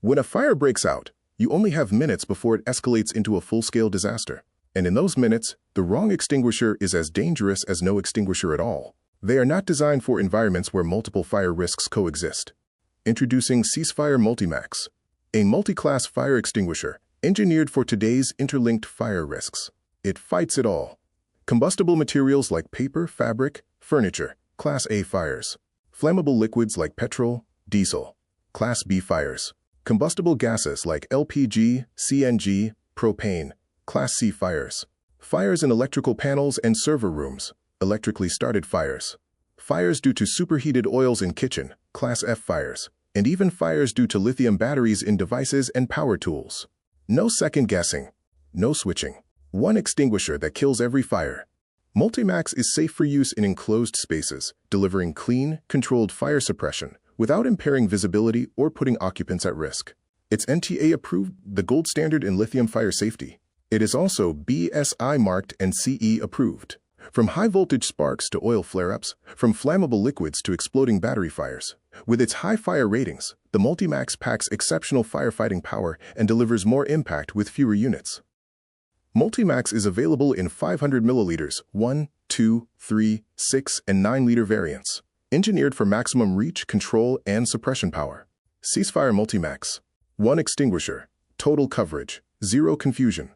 When a fire breaks out, you only have minutes before it escalates into a full-scale disaster. And in those minutes, the wrong extinguisher is as dangerous as no extinguisher at all. They are not designed for environments where multiple fire risks coexist. Introducing Ceasefire MultiMax, a multi-class fire extinguisher engineered for today's interlinked fire risks. It fights it all. Combustible materials like paper, fabric, furniture, Class A fires. Flammable liquids like petrol, diesel, Class B fires. Combustible gases like LPG, CNG, propane, Class C fires. Fires in electrical panels and server rooms, electrically started fires. Fires due to superheated oils in kitchen, Class F fires. And even fires due to lithium batteries in devices and power tools. No second guessing. No switching. One extinguisher that kills every fire. MultiMax is safe for use in enclosed spaces, delivering clean, controlled fire suppression without impairing visibility or putting occupants at risk. It's NTA approved, the gold standard in lithium fire safety. It is also BSI marked and CE approved. From high-voltage sparks to oil flare-ups, from flammable liquids to exploding battery fires. With its high fire ratings, the MultiMax packs exceptional firefighting power and delivers more impact with fewer units. MultiMax is available in 500 milliliters, 1, 2, 3, 6, and 9-liter variants. Engineered for maximum reach, control, and suppression power. Ceasefire MultiMax. One extinguisher, total coverage, zero confusion.